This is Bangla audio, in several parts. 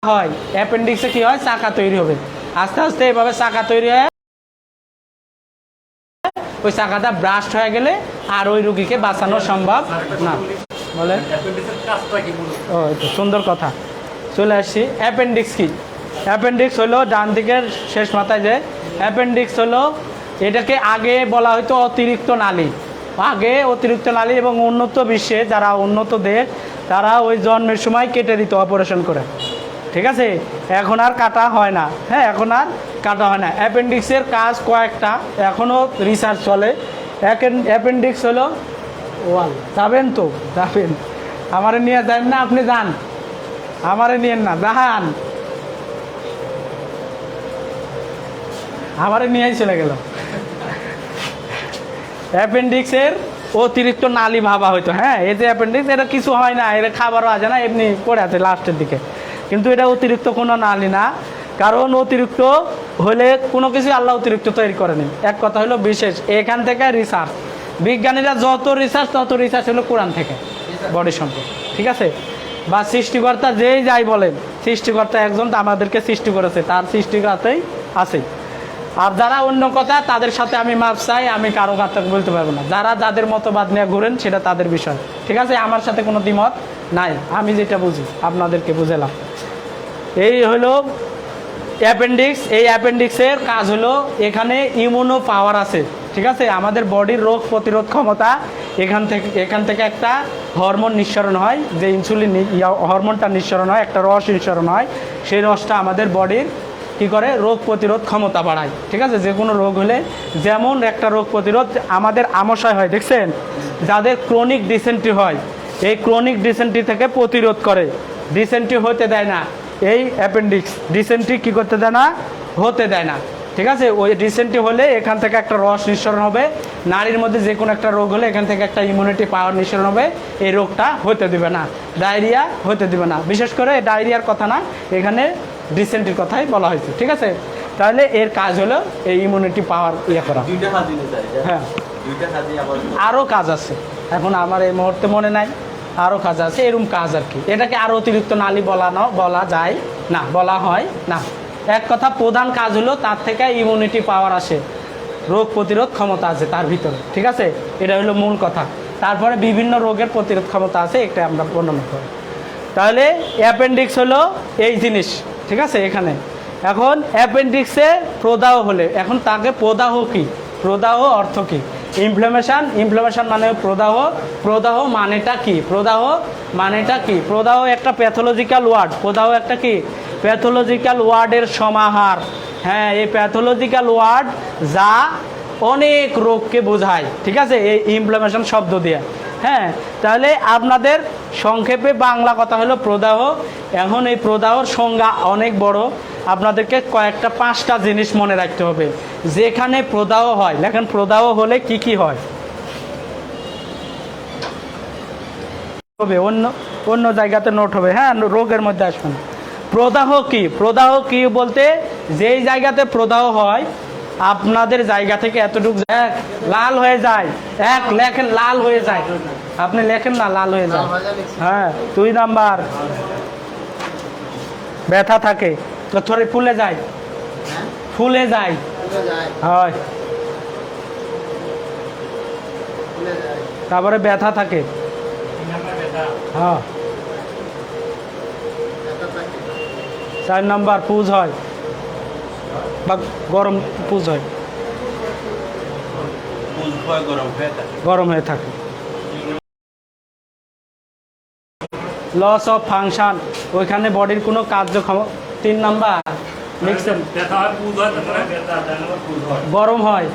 হয় অ্যাপেন্ডিক্সে কি হয়, চাকা তৈরি হবে। আস্তে আস্তে এভাবে চাকা তৈরি হয়, ওই চাকাটা ব্রাস্ট হয়ে গেলে আর ওই রুগীকে বাঁচানো সম্ভব না। বলে ও সুন্দর কথা, চলে আসছি। অ্যাপেন্ডিক্স কি? অ্যাপেন্ডিক্স হলো ডান দিকের শেষ মাথায় যে অ্যাপেন্ডিক্স হলো, এটাকে আগে বলা হয়তো অতিরিক্ত নালী। আগে অতিরিক্ত নালী, এবং উন্নত বিশ্বে যারা উন্নত দেশ তারা ওই জন্মের সময় কেটে দিত অপারেশন করে, ঠিক আছে। এখন আর কাটা হয় না, হ্যাঁ এখন আর কাটা হয় না। অ্যাপেন্ডিক্সের কাজ কয়েকটা, এখনও রিসার্চ চলে। অ্যাপেন্ডিক্স হলো ওয়াল, যাবেন তো যাবেন, আমারে নিয়ে যান না, আপনি যান, আমারে নিয়েন না, যান, আমারে নিয়েই চলে গেল। অ্যাপেন্ডিক্সের অতিরিক্ত নালী ভাবা হয়তো, হ্যাঁ এই যে অ্যাপেন্ডিক্স, এটা কিছু হয় না, এটা খাবারও আছে না, এমনি পড়ে আছে লাস্টের দিকে, কিন্তু এটা অতিরিক্ত কোনো নালী না। কারণ অতিরিক্ত হলে কোনো কিছু আল্লাহ অতিরিক্ত তৈরি করেনি। এক কথা হলো বিশেষ, এখান থেকে রিসার্চ, বিজ্ঞানীরা যত রিসার্চ হলো কোরআন থেকে, বডি সম্পর্কে, ঠিক আছে। বা সৃষ্টিকর্তা যেই যাই বলেন, সৃষ্টিকর্তা একজন আমাদেরকে সৃষ্টি করেছে, তার সৃষ্টিকর্তাই আছে। আর যারা অন্য কথা তাদের সাথে আমি মাপ চাই, আমি কারো কথা বলতে পারবো না। যারা যাদের মতবাদ নিয়ে ঘুরেন সেটা তাদের বিষয়, ঠিক আছে। আমার সাথে কোনো দ্বিমত নাই, আমি যেটা বুঝি আপনাদেরকে বুঝালাম। এই হলো অ্যাপেন্ডিক্স। এই অ্যাপেন্ডিক্সের কাজ হলো, এখানে ইমিউনো পাওয়ার আছে, ঠিক আছে। আমাদের বডির রোগ প্রতিরোধ ক্ষমতা, এখান থেকে একটা হরমোন নিঃসরণ হয়, যে ইনসুলিন হরমোনটা নিঃসরণ হয়, একটা রস নিঃসরণ হয়। সেই রসটা আমাদের বডির কী করে, রোগ প্রতিরোধ ক্ষমতা বাড়ায়, ঠিক আছে। যে কোনো রোগ হলে, যেমন একটা রোগ প্রতিরোধ আমাদের আমাশয় হয়, দেখছেন, যাদের ক্রনিক ডিসেন্ট্রি হয়, এই ক্রনিক ডিসেন্ট্রি থেকে প্রতিরোধ করে, ডিসেন্ট্রি হতে দেয় না। এই অ্যাপেন্ডিক্স ডিসেন্ট্রি কী করতে দেয় না, হতে দেয় না, ঠিক আছে। ওই ডিসেন্ট্রি হলে এখান থেকে একটা রস নিঃসরণ হবে, নারীর মধ্যে যে কোনো একটা রোগ হলে এখান থেকে একটা ইমিউনিটি পাওয়ার নিঃসরণ হবে, এই রোগটা হতে দেবে না, ডায়রিয়া হতে দেবে না। বিশেষ করে ডায়রিয়ার কথা না, এখানে ডিসেন্ট্রির কথাই বলা হয়েছে, ঠিক আছে। তাহলে এর কাজ হলো এই ইমিউনিটি পাওয়ার ইয়ে করা। হ্যাঁ, আরও কাজ আছে, এখন আমার এই মুহূর্তে মনে নাই, আরও কাজ আছে, এরকম কাজ আর কি। এটাকে আরও অতিরিক্ত নালী বলা যায় না, বলা হয় না। এক কথা, প্রধান কাজ হলো তার থেকে ইমিউনিটি পাওয়ার আসে, রোগ প্রতিরোধ ক্ষমতা আছে তার ভিতরে, ঠিক আছে। এটা হলো মূল কথা। তারপরে বিভিন্ন রোগের প্রতিরোধ ক্ষমতা আছে, এটা আমরা বর্ণনা করি। তাহলে অ্যাপেন্ডিক্স হলো এই জিনিস, ঠিক আছে। এখানে এখন অ্যাপেন্ডিক্সে প্রদাহ হলে, এখন তাকে প্রদাহ কি, প্রদাহ অর্থ কি, ইনফ্লামেশন মানে প্রদাহ মানেটা কি, প্রদাহ একটা প্যাথোলজিক্যাল ওয়ার্ড, প্রদাহ একটা কি, প্যাথোলজিক্যাল ওয়ার্ডের সমাহার। হ্যাঁ, এই প্যাথোলজিক্যাল ওয়ার্ড যা অনেক রোগকে বোঝায়, ঠিক আছে, এই ইনফ্লামেশন শব্দ দিয়ে। হ্যাঁ, তাহলে আপনাদের সংক্ষেপে বাংলা কথা হলো প্রদাহ। এখন এই প্রদাহর সংজ্ঞা অনেক বড়, আপনাদেরকে কয়েকটা 5টা জিনিস মনে রাখতে হবে। যেখানে প্রদাহ হয়, লেখেন প্রদাহ হলে কি কি হয়, হবে অন্য জায়গাতে নোট হবে, হ্যাঁ রোগের মধ্যে আসবেন। প্রদাহ কি বলতে, যেই জায়গাতে প্রদাহ হয়, আপনাদের জায়গা থেকে এতটুকু লাল হয়ে যায়, লেখেন লাল হয়ে যায়, আপনি লেখেন না লাল হয়ে যায়। হ্যাঁ, 2 নাম্বার ব্যথা থাকে, থরে ফুলে যায় হয়, তারপরে ব্যথা থাকে, হ্যাঁ। 4 নাম্বার পুজ হয়, বা গরম পুজ হয়, গরম হয়ে থাকে। লস অফ ফাংশন, ওইখানে বডির কোনো কার্যক্ষম। 3 নাম্বার লিখছেন, গরম হয়।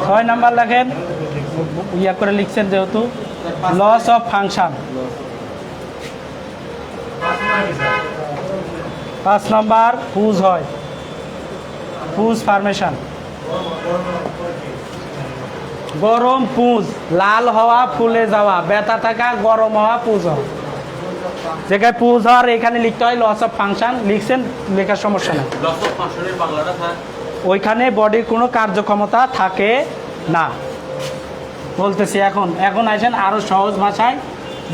6 নাম্বার লেখেন, ইয়া করে লিখছেন যেহেতু, লস অফ ফাংশন। 5 নাম্বার পুজ হয়, পুজ ফর্মেশন, গরম পুজ, লাল হওয়া, ফুলে যাওয়া, ব্যথা থাকা, গরম হওয়া, পুজ হওয়া। যেখানে পুজ হওয়ার এখানে লিখতে হয় লস অফ ফাংশন, লিখছেন, লেখার সমস্যা নেই। ওইখানে বডির কোনো কার্যক্ষমতা থাকে না, বলতেছি। এখন আসেন আরও সহজ ভাষায়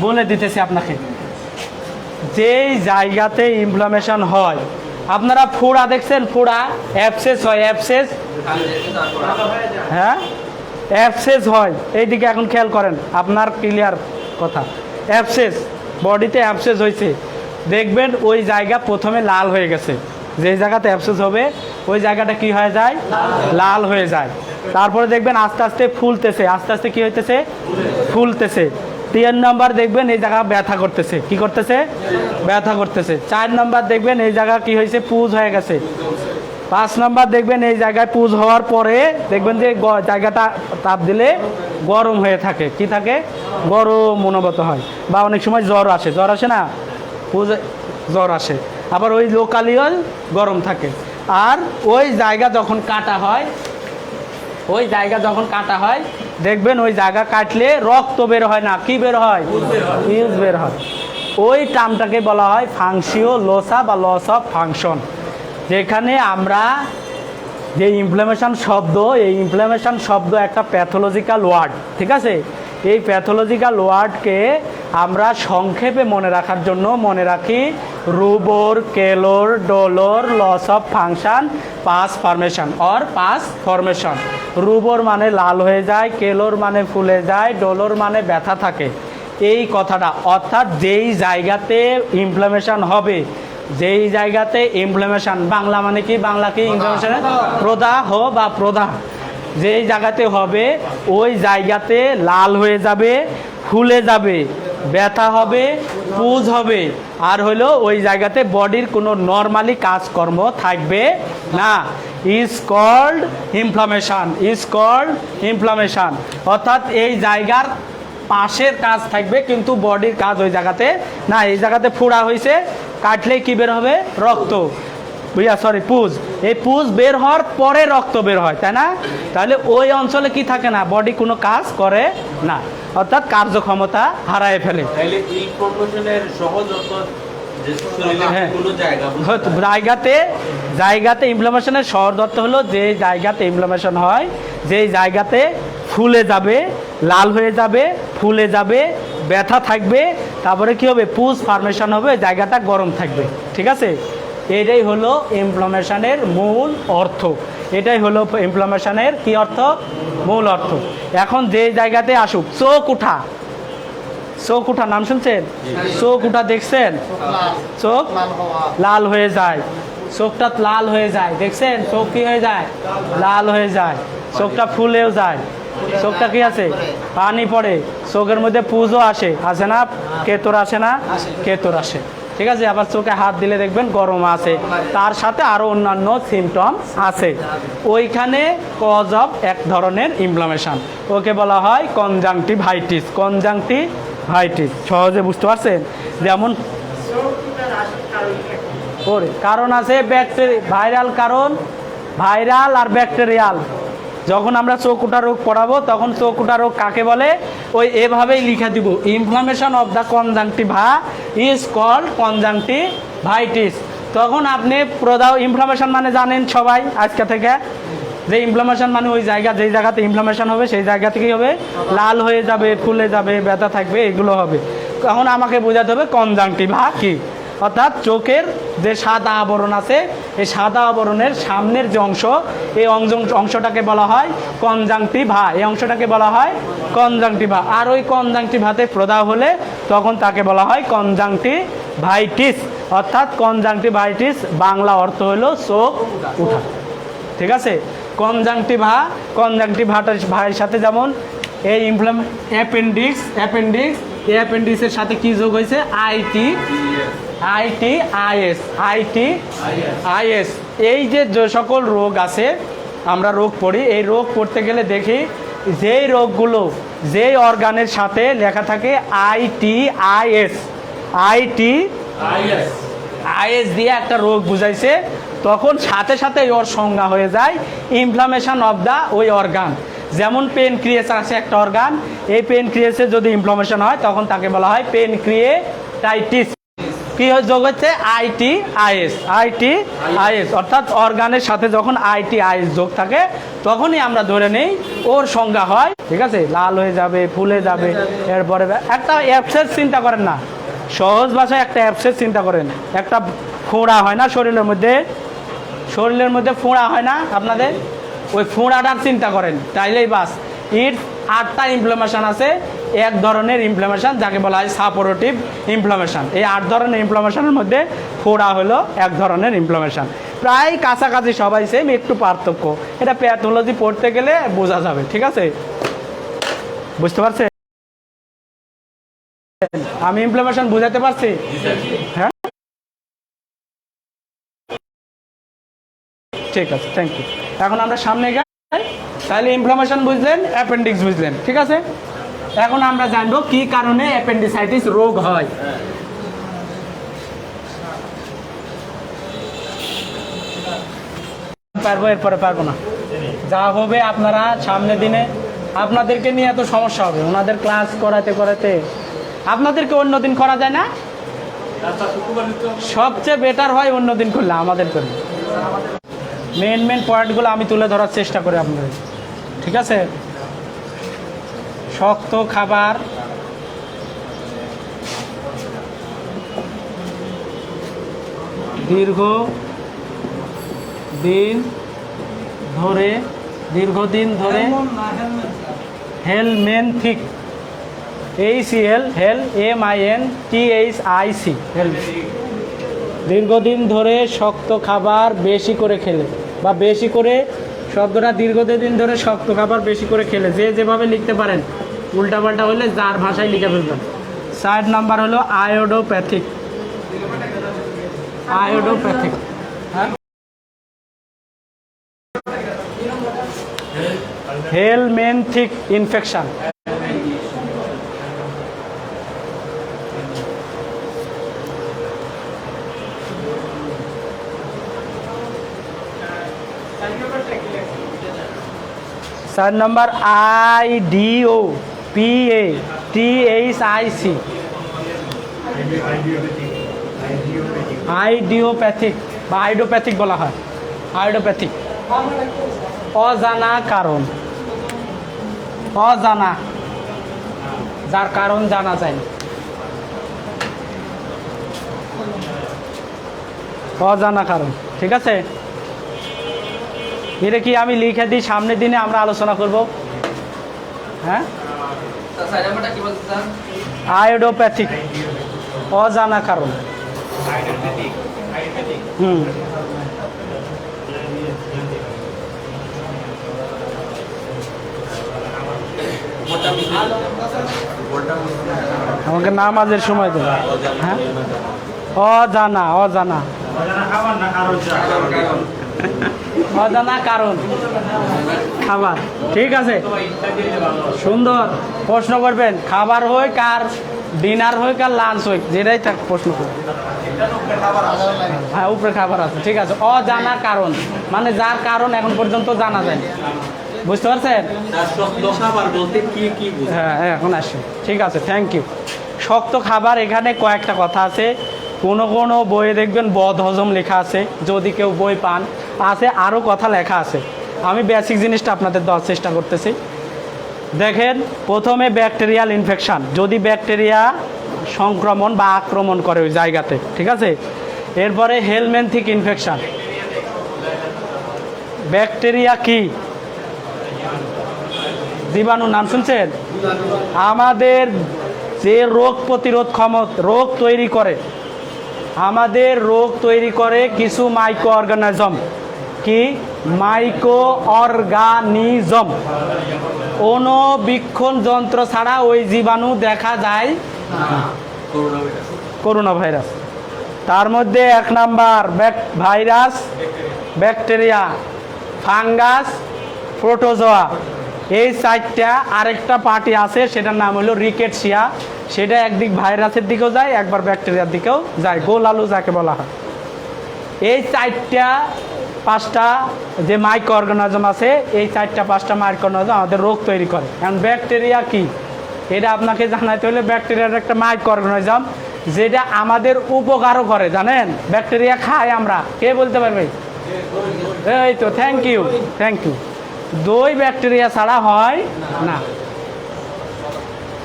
বলে দিতেছি আপনাকে। যেই জায়গাতে ইনফ্লামেশন হয়, আপনারা ফোড়া দেখছেন, ফোড়া অ্যাবসেস হয়, অ্যাবসেস, হ্যাঁ অ্যাবসেস হয়। এইদিকে এখন খেয়াল করেন, আপনার ক্লিয়ার কথা। অ্যাবসেস, বডিতে অ্যাবসেস হয়েছে, দেখবেন ওই জায়গা প্রথমে লাল হয়ে গেছে। যেই জায়গাতে অ্যাবসেস হবে ওই জায়গাটা কি হয়ে যায়, লাল হয়ে যায়। তারপরে দেখবেন আস্তে আস্তে ফুলতেছে, আস্তে আস্তে কি হইতেছে, ফুলতেছে। 3 নম্বর দেখবেন এই জায়গা ব্যথা করতেছে, কি করতেছে, ব্যথা করতেছে। 4 নম্বর দেখবেন এই জায়গা কি হয়েছে, পুজ হয়ে গেছে। 5 নম্বর দেখবেন এই জায়গায় পুজ হওয়ার পরে দেখবেন যে জায়গাটা তাপ দিলে গরম হয়ে থাকে, কি থাকে, গরম অনুভূত হয়। বা অনেক সময় জ্বর আসে, জ্বর আসে না, পুজ জ্বর আসে। আবার ওই লোকালিও গরম থাকে। আর ওই জায়গা যখন কাটা হয়, ওই জায়গা যখন কাটা হয় দেখবেন ওই জায়গা কাটলে রক্ত বের হয় না, কি বের হয়, পিউজ বের হয়। ওই টার্মটাকে বলা হয় ফাংশিওলোসা বা লস অফ ফাংশন। যেখানে আমরা যে ইনফ্লামেশন শব্দ, এই ইনফ্লামেশন শব্দ একটা প্যাথোলজিক্যাল ওয়ার্ড, ঠিক আছে। এই প্যাথোলজিক্যাল ওয়ার্ডকে আমরা সংক্ষেপে মনে রাখার জন্য মনে রাখি rubor, calor, dolor, loss of function, pus formation or pus formation. Rubor মানে লাল হয়ে যায়, কেলোর মানে ফুলে যায়, ডোলোর মানে ব্যথা থাকে। এই কথাটা, অর্থাৎ যেই জায়গাতে ইনফ্লামেশন হবে, যেই জায়গাতে ইনফ্লামেশন, বাংলা মানে কি, বাংলা কি ইনফ্লামেশনের প্রদাহ বা প্রদাহ, যেই জায়গাতে হবে ওই জায়গাতে লাল হয়ে যাবে, ফুলে যাবে, ব্যথা হবে, পুজ হবে। আর হলো ওই জায়গাতে বডির কোনো নর্মালি কাজকর্ম থাকবে না। Is called inflammation, is called inflammation. অর্থাৎ এই জায়গার পাশের কাজ থাকবে কিন্তু বডির কাজ ওই জায়গাতে না। এই জায়গাতে ফোড়া হয়েছে, কাটলে কি বের হবে, রক্ত, বুঝা, সরি পুজ। এই পুজ বের হওয়ার পরে রক্ত বের হয়, তাই না। তাহলে ওই অঞ্চলে কি থাকে না, বডি কোনো কাজ করে না, অর্থাৎ কার্যক্ষমতা হারায় ফেলে। হ্যাঁ, জায়গাতে ইনফ্লামেশনের সহজ অর্থ হলো যে জায়গাতে ইনফ্লামেশন হয়, যেই জায়গাতে ফুলে যাবে, লাল হয়ে যাবে, ফুলে যাবে, ব্যথা থাকবে, তারপরে কি হবে, পুজ ফরমেশন হবে, জায়গাটা গরম থাকবে, ঠিক আছে। এটাই হলো ইনফ্লামেশনের মূল অর্থ, এটাই হলো ইনফ্লামেশনের কি অর্থ, মূল অর্থ। এখন যে জায়গাতে আসুক, চোখ উঠা, চোখ উঠা নাম শুনছেন, চোখ উঠা দেখছেন, চোখ লাল হয়ে যায়, চোখটা লাল হয়ে যায়, দেখছেন চোখ কি হয়ে যায়, লাল হয়ে যায়, চোখটা ফুলেও যায়, চোখটা কি আছে, পানি পড়ে, চোখের মধ্যে পুজো আসে, আসে না, কেতর আসে না, কেতর আসে, ঠিক আছে। আবার চোখে হাত দিলে দেখবেন গরম আছে, তার সাথে আরও অন্যান্য সিমটম আছে। ওইখানে কজ অফ এক ধরনের ইনফ্লামেশন, ওকে বলা হয় কনজাংটিভাইটিস, কনজাংটিভাইটিস। সহজে বুঝতে পারছেন। যেমন ওরে কারণ আছে, ভাইরাল কারণ, ভাইরাল আর ব্যাকটেরিয়াল। যখন আমরা চোখ উঠা রোগ পড়াবো তখন চোখ উঠা রোগ কাকে বলে, ওই এভাবেই লিখে দিব, inflammation of the conjunctiva is called conjunctivitis. তখন আপনি প্রদাহ, ইনফ্লামেশন মানে জানেন সবাই আজকে থেকে, যে ইনফ্লামেশন মানে ওই জায়গা, যেই জায়গাতে ইনফ্লামেশন হবে সেই জায়গা থেকেই হবে, লাল হয়ে যাবে, ফুলে যাবে, ব্যথা থাকবে, এগুলো হবে। তখন আমাকে বোঝাতে হবে কনজাংটিভা কি, অর্থাৎ চোখের যে সাদা আবরণ আছে, এই সাদা আবরণের সামনের যে অংশ, এই অংশটাকে বলা হয় কনজাংটিভা, এই অংশটাকে বলা হয় কনজাংটিভা। আর ওই কনজাংটিভাতে প্রদাহ হলে তখন তাকে বলা হয় কনজাংটিভাইটিস, অর্থাৎ কনজাংটিভাইটিস বাংলা অর্থ হলো চোখ উঠা, ঠিক আছে। কনজাংটিভাটার ভাইয়ের সাথে যেমন এই অ্যাপেন্ডিক্স, এই অ্যাপেন্ডিক্সের সাথে কি যোগ হয়েছে, আইএস। এই যে সকল রোগ আছে, আমরা রোগ পড়ি, এই রোগ পড়তে গেলে দেখি যেই রোগগুলো যেই অর্গানের সাথে লেখা থাকে আইএস দিয়ে একটা রোগ বুঝাইছে, তখন সাথে সাথে ওর সংজ্ঞা হয়ে যায় ইনফ্লামেশন অফ দ্য ওই অর্গান। যেমন পেনক্রিয়াস আছে একটা অর্গান, এই পেনক্রিয়াসে যদি ইনফ্লামেশন হয় তখন তাকে বলা হয় পেনক্রিয়েটাইটিস। কি যোগ হচ্ছে, আইএস, অর্থাৎ অর্গানের সাথে যখন আইএস যোগ থাকে তখনই আমরা ধরে নেই ওর সংজ্ঞা হয়, ঠিক আছে, লাল হয়ে যাবে, ফুলে যাবে। এরপরে একটা অ্যাবসেস চিন্তা করেন না, সহজ ভাষায় একটা অ্যাবসেস চিন্তা করেন। একটা ফোঁড়া হয় না শরীরের মধ্যে, শরীরের মধ্যে ফোঁড়া হয় না আপনাদের, ওই ফোঁড়াটার চিন্তা করেন, তাইলেই বাস। এর 8টা ইনফ্লামেশন আছে, এক ধরনের ইনফ্লামেশন যাকে বলা হয় সাপোরেটিভ ইনফ্লামেশন। এই 8 ধরনের ইনফ্লামেশনের মধ্যে ফোড়া হলো এক ধরনের ইনফ্লামেশন। প্রায় কাছাকাছি সবাই সেম, একটু পার্থক্য। এটা প্যাথোলজি পড়তে গেলে বোঝা যাবে, ঠিক আছে, বুঝতে পারছেন? আমি ইনফ্লামেশন বুঝাতে পারছি? হ্যাঁ, ঠিক আছে, থ্যাংক ইউ। এখন আমরা সামনে যাই। তাহলে ইনফ্লামেশন বুঝলেন, অ্যাপেন্ডিক্স বুঝলেন, ঠিক আছে। এখন আমরা জানবো কি কারণে অ্যাপেন্ডিসাইটিস রোগ হয়। পারবো, এরপরে পারবো না, যা হবে আপনারা সামনের দিনে, আপনাদেরকে নিয়ে এত সমস্যা হবে, ওনাদের ক্লাস করাতে করাতে। আপনাদেরকে অন্য দিন করা যায় না? সবচেয়ে বেটার হয় অন্য দিন করলে, আমাদের করলে। মেন পয়েন্টগুলো আমি তুলে ধরার চেষ্টা করি আপনাদের, ঠিক আছে। শক্ত খাবার, দীর্ঘদিন ধরে হেলমেন্থিক, HEL MENTHIC, দীর্ঘদিন ধরে শক্ত খাবার বেশি করে খেলে, বা বেশি করে শব্দটা দীর্ঘদিন ধরে শক্ত খাবার বেশি করে খেলে, যে যেভাবে লিখতে পারেন, উল্টাপাল্টা হলে যার ভাষায় লিখে ফেলবেন। 4 নাম্বার হলো আয়োডোপ্যাথিক, হ্যাঁ, হেলমেন্থিক ইনফেকশন। চার নম্বর IDOPATHIC, আইডিওপ্যাথিক বা আইডোপ্যাথিক বলা হয়। আইডোপ্যাথিক অজানা কারণ, অজানা, যার কারণ জানা যায় না, অজানা কারণ, ঠিক আছে। এটা কি আমি লিখে দিই, সামনের দিনে আমরা আলোচনা করব। হ্যাঁ, আয়োডোপ্যাথিক, অজানা কারণ। আমাকে নামাজের সময় দেবে। হ্যাঁ, অজানা, অজানা কারণ খাবার, ঠিক আছে, সুন্দর প্রশ্ন করবেন। খাবার হয় কার, ডিনার হয় কার, লাঞ্চ হয়, যেটাই থাক প্রশ্ন করবেন। হ্যাঁ, উপরে খাবার আছে, ঠিক আছে। অজানা কারণ মানে যার কারণ এখন পর্যন্ত জানা যায়, বুঝতে পারছেন? হ্যাঁ, এখন আসে, ঠিক আছে, থ্যাংক ইউ। শক্ত খাবার, এখানে কয়েকটা কথা আছে। কোনো বইয়ে দেখবেন বদ হজম লেখা আছে, যদি কেউ বই পান, আছে আরও কথা লেখা আছে। আমি বেসিক জিনিসটা আপনাদের দেওয়ার চেষ্টা করতেছি। দেখেন, প্রথমে ব্যাকটেরিয়াল ইনফেকশান, যদি ব্যাকটেরিয়া সংক্রমণ বা আক্রমণ করে ওই জায়গাতে, ঠিক আছে। এরপরে হেলমেন্থিক ইনফেকশান, ব্যাকটেরিয়া কি? জীবাণু, নাম শুনছেন? আমাদের যে রোগ প্রতিরোধ ক্ষমতা, রোগ তৈরি করে, আমাদের রোগ তৈরি করে কিছু মাইক্রো অর্গানিজম। কি মাইক্রো অর্গানিজম? অণুবীক্ষণ যন্ত্র ছাড়া ওই জীবাণু দেখা যায় করোনা ভাইরাস। তার মধ্যে 1 number virus, bacteria, fungus, protozoa, এই 4টা। আরেকটা পার্টি আছে, সেটার নাম হলো রিকেটসিয়া, সেটা একদিক ভাইরাসের দিকেও যায়, একবার ব্যাকটেরিয়ার দিকেও যায়, গোল আলু যাকে বলা হয়। এই 4টা 5টা যে মাইক্রো অর্গানিজম আছে, এই 4টা 5টা মাইক্রো অর্গানিজম আমাদের রোগ তৈরি করে। এখন ব্যাকটেরিয়া কি, এটা আপনাকে জানাতে হলে ব্যাকটেরিয়ার একটা মাইক্রো অর্গানিজম যেটা আমাদের উপকারও করে, জানেন? ব্যাকটেরিয়া খাই আমরা, কে বলতে পারবে? এই তো, থ্যাংক ইউ। দই ব্যাকটেরিয়া ছাড়া হয় না।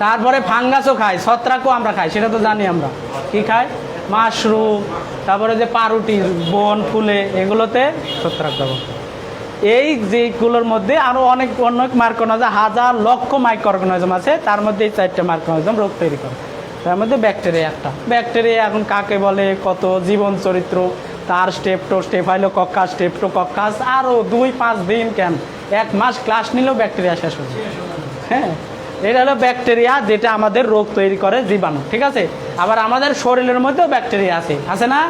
তারপরে ফাঙ্গাসও খাই, ছত্রাকও আমরা খাই, সেটা তো জানি আমরা। কি খাই? মাশরুম, তারপরে যে পাউরুটি, বন ফুলে, এগুলোতে ছত্রাক ব্যবহার করে। এই যেগুলোর মধ্যে আরও অনেক মাইক্রোঅর্গানিজম, হাজার লক্ষ মাইক্রোঅর্গানিজম আছে, তার মধ্যে এই 4টে মাইক্রোঅর্গানিজম রোগ তৈরি করে। তার মধ্যে ব্যাকটেরিয়া একটা। ব্যাকটেরিয়া এখন কাকে বলে, কত জীবন চরিত্র, তার স্টেফাইলোকক্কাস, স্ট্রেপ্টোকক্কাস, আরও 2-5 দিন কেন 1 মাস ক্লাস নিলেও ব্যাকটেরিয়া শেষ হবে। হ্যাঁ, এটা হলো ব্যাকটেরিয়া, যেটা আমাদের রোগ তৈরি করে, জীবাণু। ঠিক আছে। আবার আমাদের শরীরের মধ্যেও ব্যাকটেরিয়া আছে না,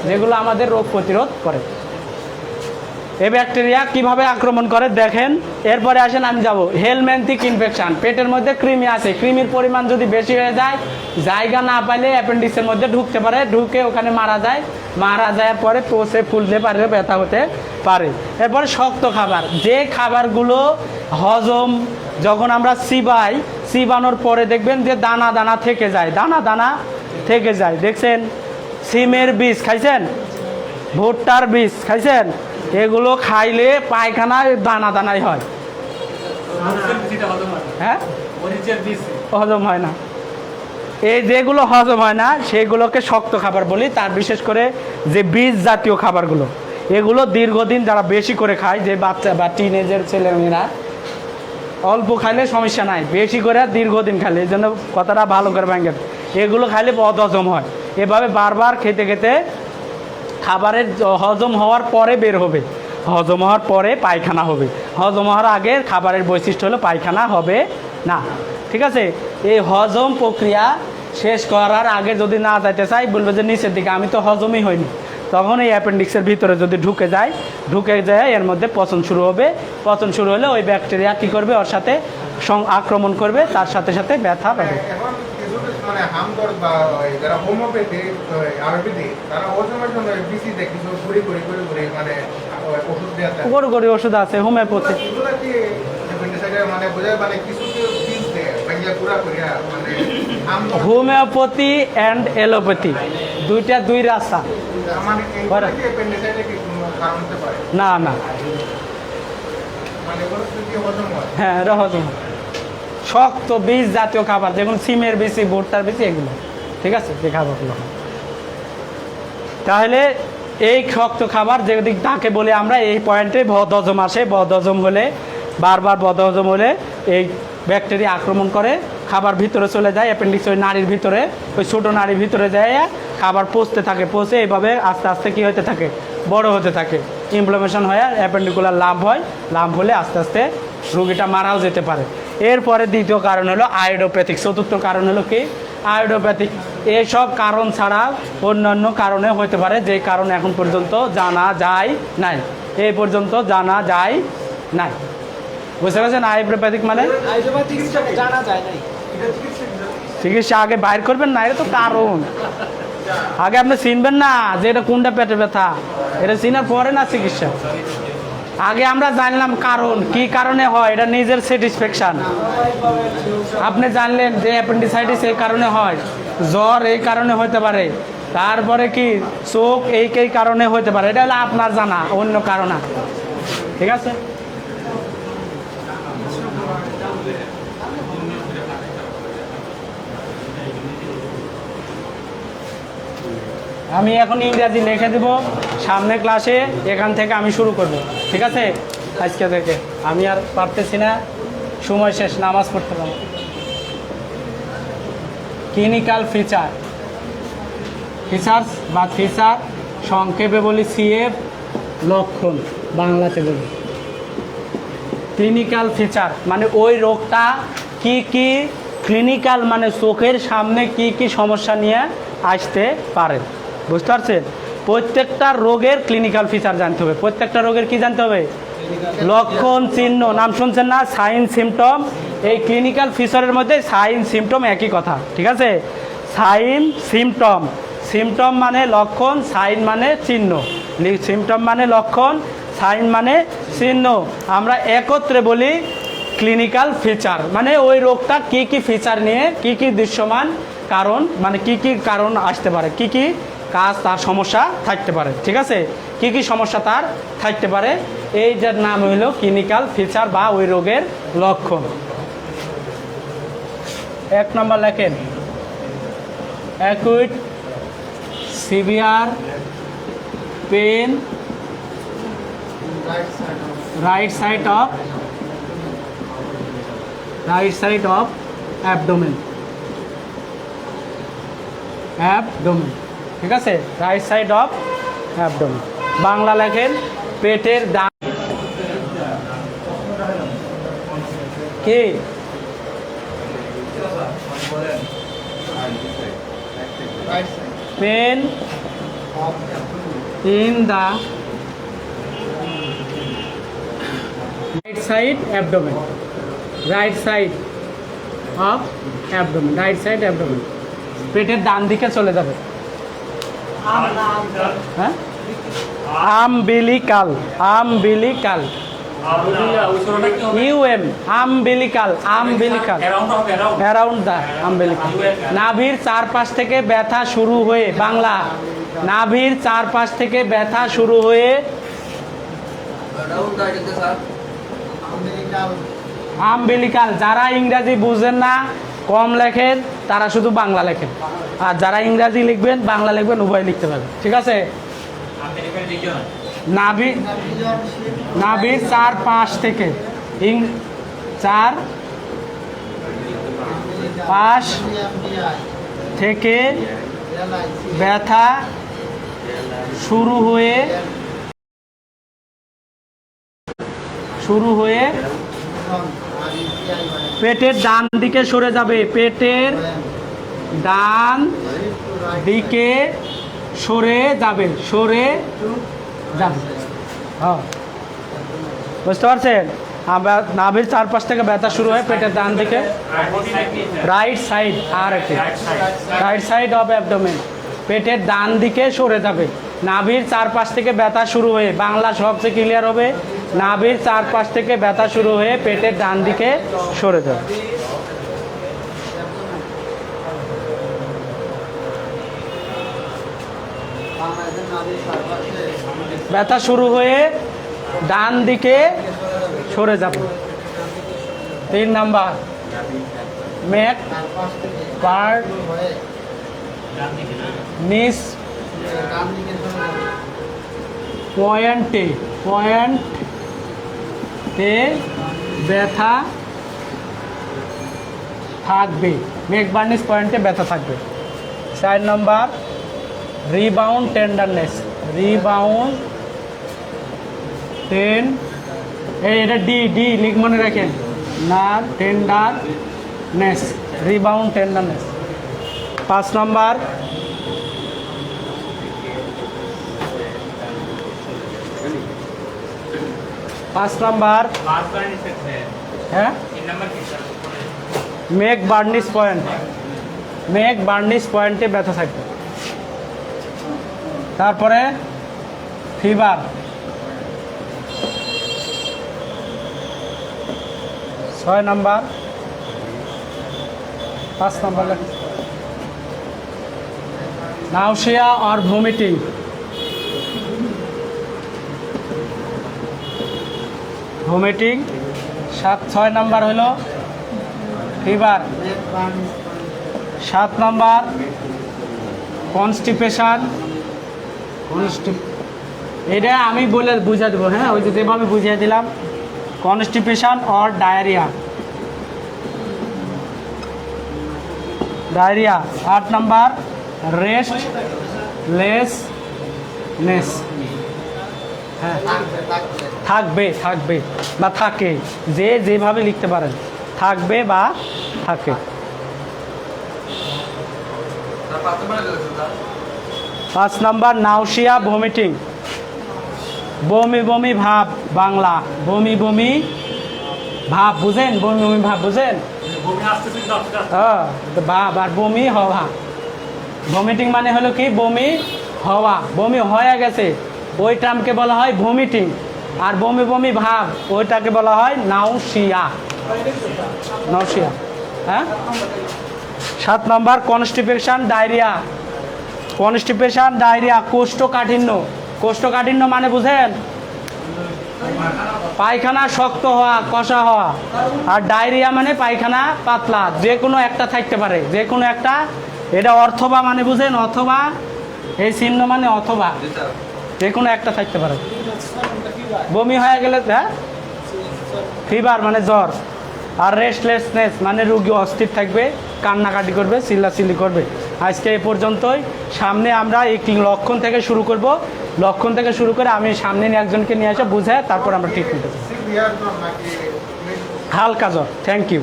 যেগুলো আমাদের রোগ প্রতিরোধ করে। এই ব্যাকটেরিয়া কিভাবে আক্রমণ করে দেখেন। এরপরে আসেন, আমি যাব হেলমেন্থিক ইনফেকশন। পেটের মধ্যে কৃমি আছে, কৃমির পরিমাণ যদি বেশি হয়ে যায়, জায়গা না পাইলে অ্যাপেন্ডিক্সের মধ্যে ঢুকতে পারে, ঢুকে ওখানে মারা যায়। মারা যাওয়ার পরে পচে ফুলতে পারে, ব্যথা হতে পারে। এরপরে শক্ত খাবার, যে খাবারগুলো হজম যখন আমরা চিবানোর পরে দেখবেন যে দানা দানা থেকে যায়, দানা দানা থেকে যায়। দেখছেন, সিমের বীজ খাইছেন, ভুট্টার বীজ খাইছেন, এগুলো খাইলে পায়খানায় দানা দানাই হয়। হ্যাঁ, হজম হয় না। এই যেগুলো হজম হয় না সেগুলোকে শক্ত খাবার বলি। তার বিশেষ করে যে বীজ জাতীয় খাবারগুলো, এগুলো দীর্ঘদিন যারা বেশি করে খায়, যে বাচ্চা বা টিনেজের ছেলেমেয়েরা, অল্প খাইলে সমস্যা নাই, বেশি করে দীর্ঘদিন খাইলে, এই জন্য কথাটা ভালো করে ভাঙেন, এগুলো খাইলে বদহজম হয়। এভাবে বারবার খেতে খেতে খাবারের হজম হওয়ার পরে বের হবে, হজম হওয়ার পরে পায়খানা হবে। হজম হওয়ার আগে খাবারের বৈশিষ্ট্য হলো পায়খানা হবে না। ঠিক আছে। এই হজম প্রক্রিয়া শেষ করার আগে যদি না যাইতে চাই, বলবে যে নিচের দিকে আমি তো হজমই হয়নি, তখন এই অ্যাপেন্ডিক্সের ভিতরে যদি ঢুকে যায় এর মধ্যে পচন শুরু হবে। পচন শুরু হলে ওই ব্যাকটেরিয়া কী করবে, ওর সাথে আক্রমণ করবে, তার সাথে সাথে ব্যথা পাবে। মানে হামদর্দ বা যারা হোমিওপ্যাথি আয়ুর্বেদিক, তারা ওজনের জন্য বিসিতে কিছু ঘুরি মানে ওষুধ দেওয়া, গরু ওষুধ আছে হোমিওপ্যাথি। এগুলো কি মানে বোঝায়, মানে কিছু বীজ দেয় বাংলা পুরা করিয়া, মানে হোমিওপ্যাথি অ্যান্ড এলোপ্যাথি দুই রাস্তা। মানে কি অ্যাপেন্ডিসাইটিস কি কোনো কারণ হতে পারে? না না, মানে এগুলো কি হজম হয়? হ্যাঁ, এটা হজম হয়। শক্ত বীজ জাতীয় খাবার, যেমন সিমের বীজ, ভুট্টার বীজ, এগুলো। ঠিক আছে, যে খাবারগুলো। তাহলে এই শক্ত খাবার যেদিক তাকে বলে আমরা, এই পয়েন্টে বদহজম আসে। বদহজম হলে, বারবার বদহজম হলে এই ব্যাকটেরিয়া আক্রমণ করে, খাবার ভিতরে চলে যায়, অ্যাপেন্ডিক্স ওই নাড়ির ভিতরে, ওই ছোটো নাড়ির ভিতরে যায়, খাবার পচতে থাকে, পচে এইভাবে আস্তে আস্তে কী হতে থাকে, বড় হতে থাকে, ইনফ্লামেশন হয়, অ্যাপেন্ডিকুলার লাম্প হয়। লাম্প হলে আস্তে আস্তে রোগীটা মারাও যেতে পারে। এরপরে দ্বিতীয় কারণ হলো আয়োডোপ্যাথিক। চতুর্থ কারণ হলো কি, আয়োডোপ্যাথিক। এইসব কারণ ছাড়া অন্যান্য কারণে হতে পারে, যে কারণ এখন পর্যন্ত জানা যায় নাই, এই পর্যন্ত জানা যায় নাই। বুঝতে পারছেন? আয়োডোপ্যাথিক মানে জানা যায় নাই, চিকিৎসা আগে বাইর করবেন না, এটা তো কারণ। আগে আপনি চিনবেন না যে এটা কোনটা পেটে ব্যথা, এটা চিনার পরে না চিকিৎসা। আগে আমরা জানলাম কারণ, কি কারণে হয়, এটা নিজের স্যাটিসফ্যাকশান। আপনি জানলেন যে অ্যাপেন্ডিসাইটিস এই কারণে হয়, জ্বর এই কারণে হতে পারে, তারপরে কি চোখ এই কারণে হতে পারে, এটা হলো আপনার জানা, অন্য কারণ না। ঠিক আছে। আমি এখন ইংরাজি লিখে দেব সামনে ক্লাসে, এখান থেকে আমি শুরু করব। ঠিক আছে, আজকে থেকে আমি আর পারতেছি না, সময় শেষ, নামাজ পড়তে পারবো। ক্লিনিক্যাল ফিচার্স বা ফিচার, সংক্ষেপে বলি সিএফ, লক্ষণ বাংলাতে বলি। ক্লিনিক্যাল ফিচার মানে ওই রোগটা কি কি, ক্লিনিক্যাল মানে চোখের সামনে কি কি সমস্যা নিয়ে আসতে পারে। বুঝতে পারছেন? প্রত্যেকটা রোগের ক্লিনিক্যাল ফিচার জানতে হবে। প্রত্যেকটা রোগের কি জানতে হবে? লক্ষণ, চিহ্ন। নাম শুনছেন না, সাইন সিমটম। এই ক্লিনিক্যাল ফিচারের মধ্যে সাইন সিমটম একই কথা। ঠিক আছে, সাইন সিমটম। সিমটম মানে লক্ষণ, সাইন মানে চিহ্ন। সিমটম মানে লক্ষণ, সাইন মানে চিহ্ন। আমরা একত্রে বলি ক্লিনিক্যাল ফিচার। মানে ওই রোগটা কি কি ফিচার নিয়ে, কি কি দৃশ্যমান কারণ, মানে কি কি কারণ আসতে পারে, কি কি কাজ তার সমস্যা থাকতে পারে। ঠিক আছে, কি কি সমস্যা তার থাকতে পারে, এইটার নাম হইল ক্লিনিক্যাল ফিচার বা ওই রোগের লক্ষণ। 1 নম্বর লেখেন, acute severe pain right side of abdomen. ঠিক আছে, right side of abdomen. Bangla লেখেন, পেটের ডান কি pain in the right side abdomen. Right side of abdomen, right side abdomen. পেটের ডান দিকে চলে যাবে। হ্যাঁ, আমবিলিকাল ইউএম আমবিলিকাল অ্যারাউন্ড দা আমবিলিকাল। নাভির চারপাশ থেকে ব্যথা শুরু হয়ে, বাংলা, নাভির চারপাশ থেকে ব্যথা শুরু হয়ে আমবিলিকাল। যারা ইংরাজি বুঝেন না, কম লেখেন, তারা শুধু বাংলা লেখেন, আর যারা ইংরাজি লিখবেন বাংলা লিখবেন, উভয় লিখতে পারবেন। ঠিক আছে, নাভির চারপাশ থেকে, চার পাশ থেকে ব্যথা শুরু হয়ে পেটের ডান দিকে সরে যাবে। পেটের ডান দিকে সরে যাবে। হ্যাঁ, বুঝতে পারছেন? আমরা নাভির চারপাশ থেকে ব্যথা শুরু হয় পেটের ডান দিকে, রাইট সাইড, আর একটি রাইট সাইড অফ অ্যাবডোমেন। পেটের ডান দিকে সরে যাবে। নাভির চারপাশ থেকে ব্যথা শুরু হয়ে, বাংলা সবচেয়ে ক্লিয়ার হবে, নাভির চারপাশ থেকে ব্যথা শুরু হয়ে পেটের ডান দিকে সরে যাবে। ব্যথা শুরু হয়ে ডান দিকে সরে যাবে। 3 নাম্বার, মেক পার্ট নিস পয়েন্টে ব্যথা থাকবে। মেক বার্নিস পয়েন্টে ব্যথা থাকবে। 4 নম্বর, রিবাউন্ড টেন্ডারনেস। এটা ডি লিখ, মনে রাখেন, না টেন্ডারনেস, রিবাউন্ড টেন্ডারনেস। 5 নম্বর, হ্যাঁ, মেক বার্নিস পয়েন্টে ব্যথা থাকবে। তারপরে fever. 6 number, 5 number, নাউসিয়া or vomiting. 6 নম্বর হলো ফিভার। 7 নম্বর, কনস্টিপেশন। এটা আমি বলে বুঝিয়ে দেবো, হ্যাঁ, ওই যেভাবে বুঝিয়ে দিলাম, constipation or diarrhoea. 8 number, restlessness. হ্যাঁ, থাকবে বা থাকে, যেভাবে লিখতে পারেন, থাকবে বা থাকে। 5 নম্বর, নাউসিয়া ভমিটিং। বমি ভাব, বাংলা, বমি ভাব বুঝেন? বমি ভাব বুঝেন? হ্যাঁ, ভাব আর বমি হওয়া। ভমিটিং মানে হলো কি, বমি হওয়া, বমি হয়ে গেছে, ওই টার্মকে বলা হয় ভমিটিং। আর বমি ভাব, ওইটাকে বলা হয় নাউসিয়া। হ্যাঁ। 7 নম্বর, কনস্টিপেশন ডায়রিয়া। কোষ্ঠকাঠিন্য মানে বুঝেন? পায়খানা শক্ত হওয়া, কষা হওয়া, আর ডায়রিয়া মানে পায়খানা পাতলা, যে কোনো একটা থাকতে পারে, যে কোনো একটা। এটা অথবা মানে বুঝেন, অথবা এই চিহ্ন মানে অথবা যে কোনো একটা থাকতে পারে। বমি হয়ে গেলে, হ্যাঁ, ফিভার মানে জ্বর, আর রেস্টলেসনেস মানে রুগী অস্থির থাকবে, কান্নাকাটি করবে, চিল্লাচিল্লি করবে। আজকে এ পর্যন্তই। সামনে আমরা এই লক্ষণ থেকে শুরু করব, লক্ষণ থেকে শুরু করে আমি সামনে নিয়ে একজনকে নিয়ে আসে বুঝে তারপর আমরা ট্রিটমেন্ট দেবো। সিভিয়ার জ্বর নাকি হালকা জ্বর, থ্যাংক ইউ,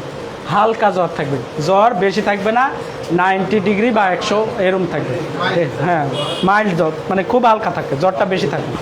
হালকা জ্বর থাকবে, জ্বর বেশি থাকবে না, 90 ডিগ্রি বা 100 এরম থাকবে। হ্যাঁ, মাইল্ড জ্বর মানে খুব হালকা থাকবে, জ্বরটা বেশি থাকবে।